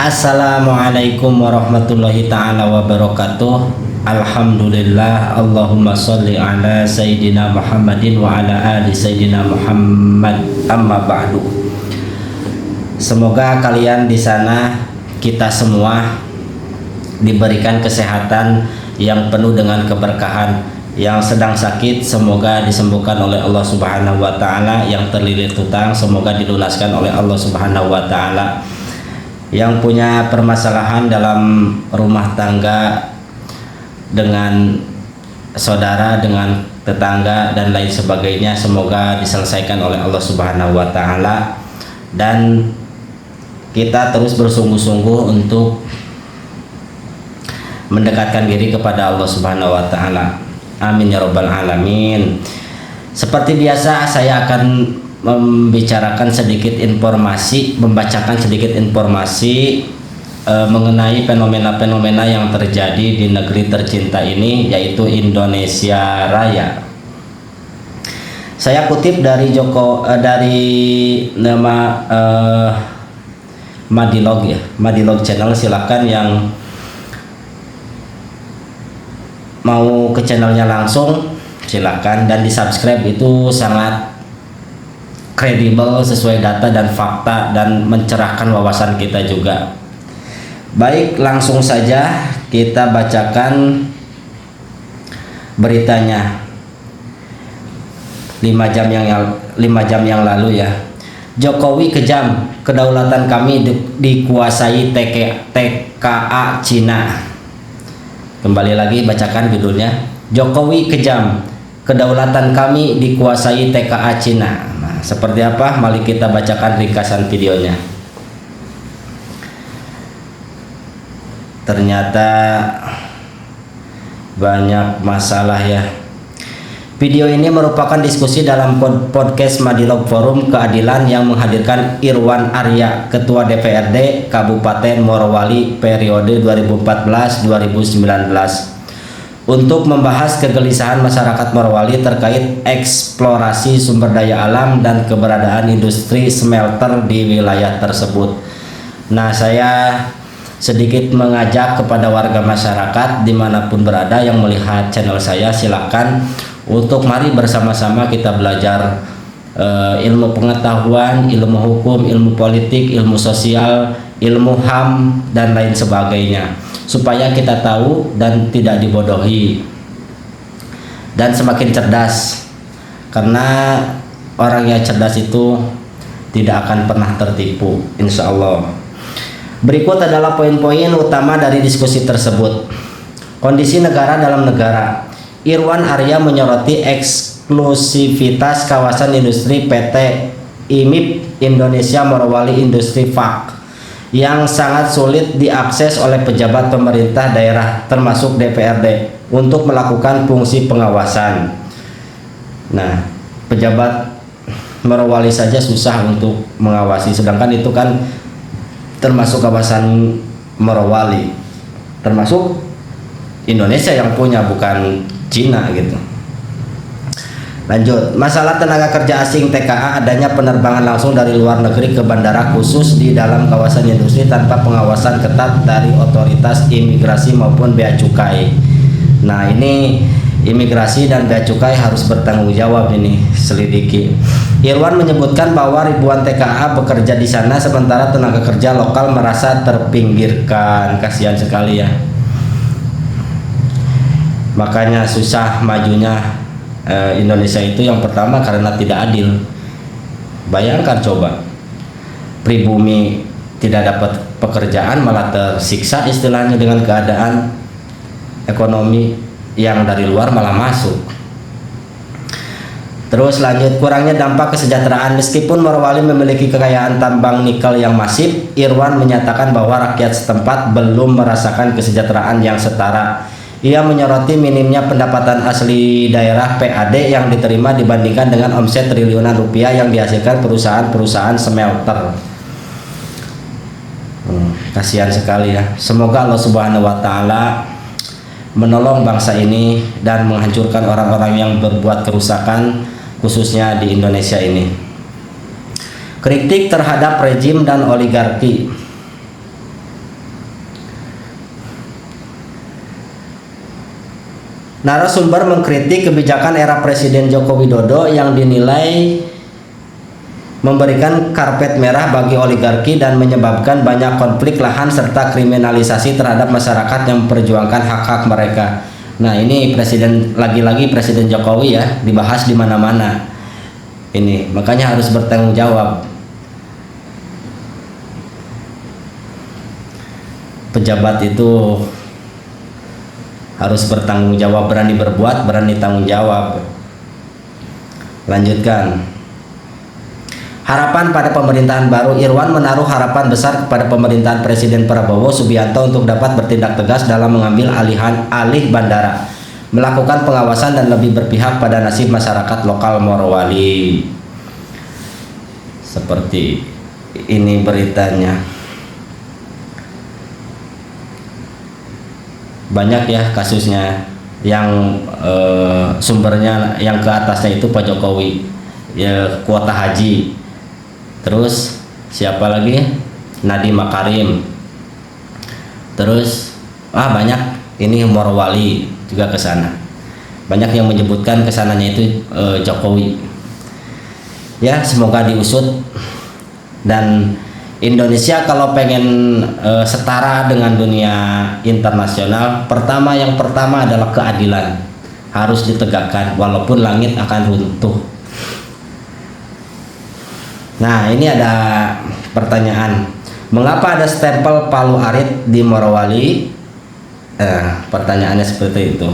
Assalamualaikum warahmatullahi ta'ala wabarakatuh. Alhamdulillah, Allahumma sholli ala Sayyidina Muhammadin wa ala ali Sayyidina Muhammad, amma ba'du. Semoga kalian di sana, kita semua diberikan kesehatan yang penuh dengan keberkahan. Yang sedang sakit semoga disembuhkan oleh Allah Subhanahu wa taala, yang terlilit hutang semoga dilunaskan oleh Allah Subhanahu wa taala. Yang punya permasalahan dalam rumah tangga dengan saudara, dengan tetangga dan lain sebagainya, semoga diselesaikan oleh Allah Subhanahu wa taala, dan kita terus bersungguh-sungguh untuk mendekatkan diri kepada Allah Subhanahu wa taala. Amin ya rabbal alamin. Seperti biasa, saya akan membacakan sedikit informasi mengenai fenomena-fenomena yang terjadi di negeri tercinta ini, yaitu Indonesia Raya. Saya kutip dari nama Madilog ya, Madilog channel. Silakan yang mau ke channelnya langsung silakan, dan di subscribe. Itu sangat kredibel, sesuai data dan fakta, dan mencerahkan wawasan kita juga. Baik, langsung saja kita bacakan beritanya. 5 jam yang lalu ya. Jokowi kejam, kedaulatan kami dikuasai TKA Cina. Kembali lagi bacakan judulnya. Jokowi kejam, kedaulatan kami dikuasai TKA Cina. Nah, seperti apa? Mari kita bacakan ringkasan videonya. Ternyata banyak masalah ya. Video ini merupakan diskusi dalam podcast Madilog Forum Keadilan yang menghadirkan Irwan Arya, Ketua DPRD Kabupaten Morowali periode 2014-2019. Untuk membahas kegelisahan masyarakat Morowali terkait eksplorasi sumber daya alam dan keberadaan industri smelter di wilayah tersebut. Nah, saya sedikit mengajak kepada warga masyarakat dimanapun berada yang melihat channel saya, silakan untuk mari bersama-sama kita belajar ilmu pengetahuan, ilmu hukum, ilmu politik, ilmu sosial, ilmu HAM, dan lain sebagainya, supaya kita tahu dan tidak dibodohi, dan semakin cerdas, karena orang yang cerdas itu tidak akan pernah tertipu, insya Allah. Berikut adalah poin-poin utama dari diskusi tersebut. Kondisi negara dalam negara. Irwan Arya menyoroti eksklusivitas kawasan industri PT IMIP Indonesia Morowali Industri Park yang sangat sulit diakses oleh pejabat pemerintah daerah termasuk DPRD untuk melakukan fungsi pengawasan. Nah, pejabat Morowali saja susah untuk mengawasi, sedangkan itu kan termasuk kawasan Morowali, termasuk Indonesia yang punya, bukan Cina gitu. Lanjut, masalah tenaga kerja asing TKA, adanya penerbangan langsung dari luar negeri ke bandara khusus di dalam kawasan industri tanpa pengawasan ketat dari otoritas imigrasi maupun bea cukai. Nah, ini imigrasi dan bea cukai harus bertanggung jawab ini, selidiki. Irwan menyebutkan bahwa ribuan TKA bekerja di sana sementara tenaga kerja lokal merasa terpinggirkan. Kasihan sekali ya. Makanya susah majunya Indonesia itu yang pertama karena tidak adil. Bayangkan coba, pribumi tidak dapat pekerjaan malah tersiksa istilahnya dengan keadaan ekonomi yang dari luar malah masuk. Terus lanjut, kurangnya dampak kesejahteraan. Meskipun Morowali memiliki kekayaan tambang nikel yang masif, Irwan menyatakan bahwa rakyat setempat belum merasakan kesejahteraan yang setara. Ia menyoroti minimnya pendapatan asli daerah PAD yang diterima dibandingkan dengan omset triliunan rupiah yang dihasilkan perusahaan-perusahaan smelter. Kasihan sekali ya. Semoga Allah Subhanahu wa taala menolong bangsa ini dan menghancurkan orang-orang yang berbuat kerusakan, khususnya di Indonesia ini. Kritik terhadap rejim dan oligarki. Narasumber mengkritik kebijakan era Presiden Joko Widodo yang dinilai memberikan karpet merah bagi oligarki dan menyebabkan banyak konflik lahan serta kriminalisasi terhadap masyarakat yang memperjuangkan hak-hak mereka. Nah, ini lagi-lagi Presiden Jokowi ya, dibahas di mana-mana. Ini makanya harus bertanggung jawab. Pejabat itu harus bertanggung jawab, berani berbuat, berani tanggung jawab. Lanjutkan. Harapan pada pemerintahan baru. Irwan menaruh harapan besar kepada pemerintahan Presiden Prabowo Subianto untuk dapat bertindak tegas dalam mengambil alih bandara, melakukan pengawasan dan lebih berpihak pada nasib masyarakat lokal Morowali. Seperti ini beritanya. Banyak ya kasusnya yang sumbernya yang ke atasnya itu Pak Jokowi, ya, kuota haji. Terus siapa lagi? Nadiem Makarim. Terus banyak ini Morowali juga ke sana. Banyak yang menyebutkan kesananya itu Jokowi. Ya, semoga diusut. Dan Indonesia kalau pengen setara dengan dunia internasional, yang pertama adalah keadilan harus ditegakkan walaupun langit akan runtuh. Nah, ini ada pertanyaan, mengapa ada stempel Palu Arit di Morowali? Pertanyaannya seperti itu.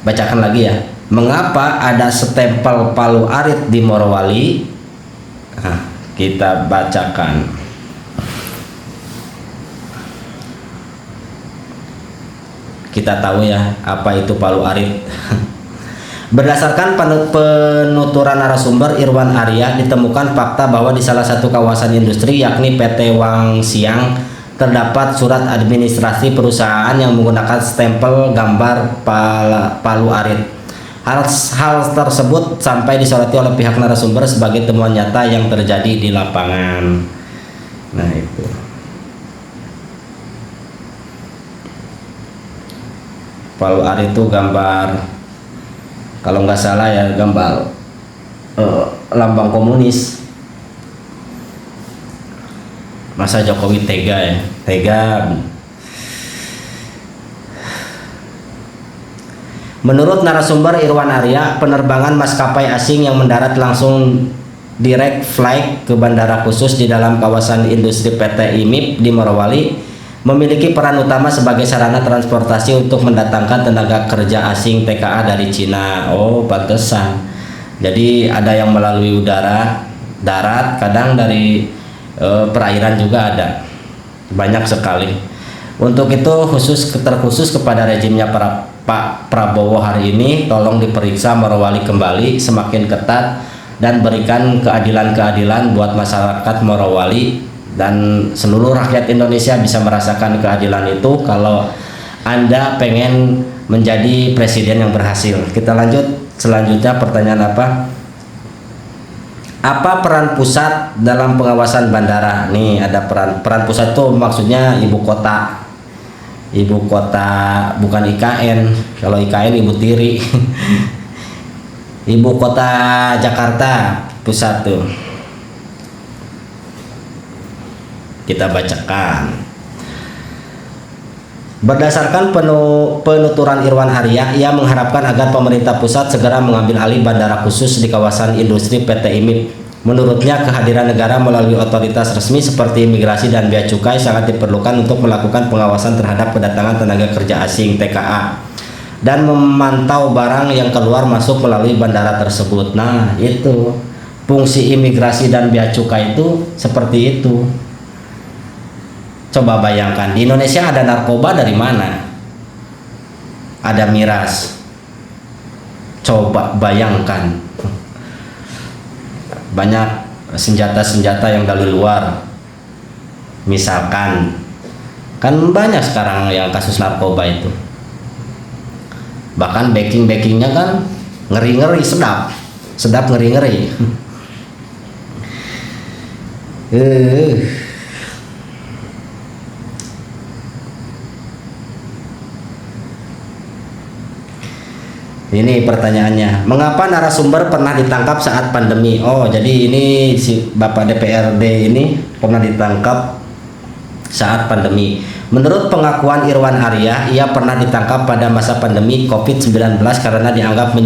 Bacakan lagi ya, mengapa ada stempel Palu Arit di Morowali? Kita bacakan. Kita tahu ya apa itu Palu Arit. Berdasarkan penuturan narasumber Irwan Arya, ditemukan fakta bahwa di salah satu kawasan industri yakni PT Wang Siang terdapat surat administrasi perusahaan yang menggunakan stempel gambar Palu Arit. Hal tersebut sampai disoroti oleh pihak narasumber sebagai temuan nyata yang terjadi di lapangan. Nah, itu. Palu Arit itu gambar, kalau nggak salah ya, gambar lambang komunis. Masa Jokowi tega ya? Tega. Menurut narasumber Irwan Arya, penerbangan maskapai asing yang mendarat langsung direct flight ke bandara khusus di dalam kawasan industri PT IMIP di Morowali memiliki peran utama sebagai sarana transportasi untuk mendatangkan tenaga kerja asing TKA dari Cina. Oh, pantesan. Jadi ada yang melalui udara, darat, kadang dari perairan juga ada. Banyak sekali. Untuk itu terkhusus kepada rejimnya Pak Prabowo hari ini, tolong diperiksa Morowali kembali semakin ketat dan berikan keadilan-keadilan buat masyarakat Morowali. Dan seluruh rakyat Indonesia bisa merasakan keadilan itu kalau Anda pengen menjadi presiden yang berhasil. Kita lanjut selanjutnya, pertanyaan apa? Apa peran pusat dalam pengawasan bandara? Nih ada peran pusat itu maksudnya ibu kota. Ibu kota, bukan IKN. Kalau IKN ibu tiri. Ibu kota Jakarta pusat tuh. Kita bacakan. Berdasarkan penuturan Irwan Arya, ia mengharapkan agar pemerintah pusat segera mengambil alih bandara khusus di kawasan industri PT IMIP. Menurutnya, kehadiran negara melalui otoritas resmi seperti imigrasi dan bea cukai sangat diperlukan untuk melakukan pengawasan terhadap kedatangan tenaga kerja asing TKA dan memantau barang yang keluar masuk melalui bandara tersebut. Nah, itu fungsi imigrasi dan bea cukai itu seperti itu. Coba bayangkan, di Indonesia ada narkoba dari mana? Ada miras. Coba bayangkan. Banyak senjata-senjata yang dari luar. Misalkan, kan banyak sekarang yang kasus narkoba itu. Bahkan backing-backingnya kan ngeri-ngeri, sedap. Sedap ngeri-ngeri. Ini pertanyaannya, mengapa narasumber pernah ditangkap saat pandemi? Oh, jadi ini si Bapak DPRD ini pernah ditangkap saat pandemi. Menurut pengakuan Irwan Arya, ia pernah ditangkap pada masa pandemi COVID-19 karena dianggap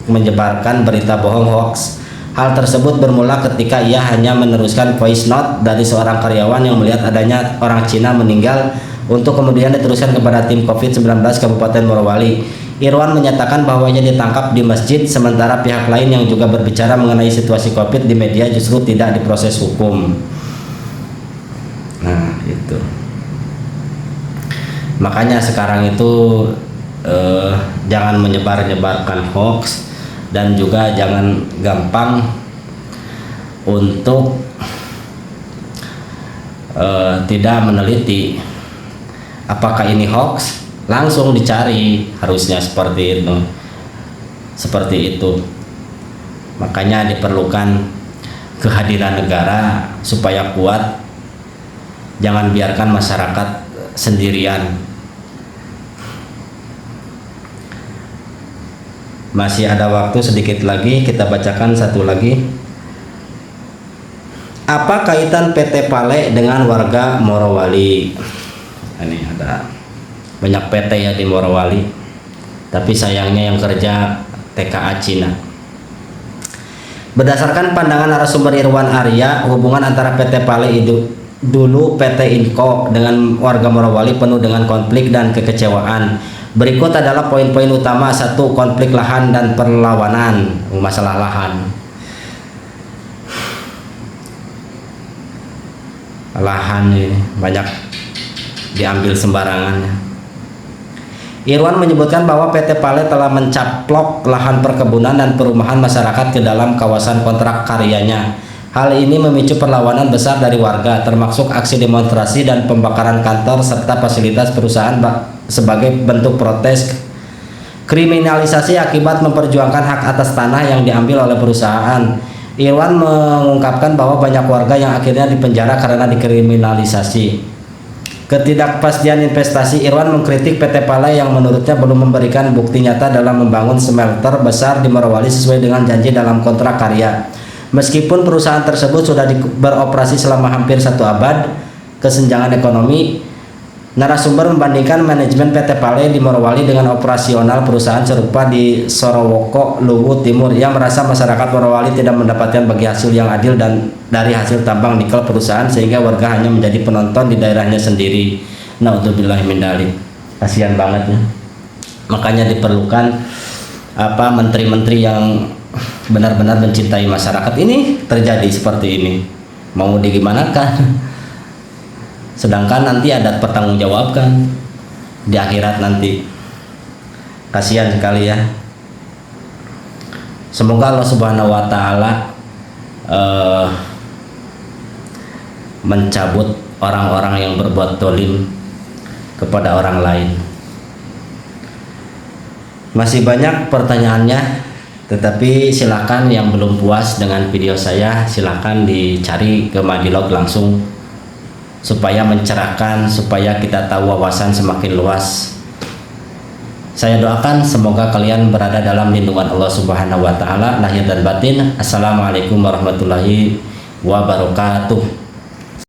menyebarkan berita bohong hoax. Hal tersebut bermula ketika ia hanya meneruskan voice note dari seorang karyawan yang melihat adanya orang Cina meninggal untuk kemudian diteruskan kepada tim COVID-19 Kabupaten Morowali. Irwan menyatakan bahwa ia ditangkap di masjid, sementara pihak lain yang juga berbicara mengenai situasi COVID di media justru tidak diproses hukum. Nah, itu. Makanya sekarang itu jangan menyebarkan hoax dan juga jangan gampang untuk tidak meneliti apakah ini hoax, langsung dicari, harusnya seperti itu. Makanya diperlukan kehadiran negara supaya kuat, jangan biarkan masyarakat sendirian. Masih ada waktu sedikit lagi, kita bacakan satu lagi. Apa kaitan PT Pale dengan warga Morowali? Ini ada banyak PT ya di Morowali, tapi sayangnya yang kerja TKA Cina. Berdasarkan pandangan narasumber Irwan Arya, hubungan antara PT Pale dulu PT Inco dengan warga Morowali penuh dengan konflik dan kekecewaan. Berikut adalah poin-poin utama. 1. Konflik lahan dan perlawanan. Masalah lahan ini banyak diambil sembarangan. Irwan menyebutkan bahwa PT Pale telah mencaplok lahan perkebunan dan perumahan masyarakat ke dalam kawasan kontrak karyanya. Hal ini memicu perlawanan besar dari warga, termasuk aksi demonstrasi dan pembakaran kantor serta fasilitas perusahaan sebagai bentuk protes kriminalisasi akibat memperjuangkan hak atas tanah yang diambil oleh perusahaan. Irwan mengungkapkan bahwa banyak warga yang akhirnya dipenjara karena dikriminalisasi. Ketidakpastian investasi. Irwan mengkritik PT Pale yang menurutnya belum memberikan bukti nyata dalam membangun smelter besar di Morowali sesuai dengan janji dalam kontrak karya. Meskipun perusahaan tersebut sudah beroperasi selama hampir 1 abad, kesenjangan ekonomi. Narasumber membandingkan manajemen PT Pale di Morowali dengan operasional perusahaan serupa di Sorowoko, Luwu Timur. Ia merasa masyarakat Morowali tidak mendapatkan bagi hasil yang adil dan dari hasil tambang nikel perusahaan, sehingga warga hanya menjadi penonton di daerahnya sendiri. Naudzubillah min dzalik. Kasihan banget ya. Makanya diperlukan menteri-menteri yang benar-benar mencintai masyarakat. Ini terjadi seperti ini, mau digimanakan? Sedangkan nanti ada pertanggungjawabkan di akhirat nanti. Kasihan sekali ya. Semoga Allah Subhanahu wa Ta'ala mencabut orang-orang yang berbuat dolim kepada orang lain. Masih banyak pertanyaannya, tetapi silakan yang belum puas dengan video saya, silakan dicari ke Madilog langsung, supaya mencerahkan, supaya kita tahu wawasan semakin luas. Saya doakan semoga kalian berada dalam lindungan Allah Subhanahu wa Ta'ala lahir dan batin. Assalamualaikum warahmatullahi wabarakatuh.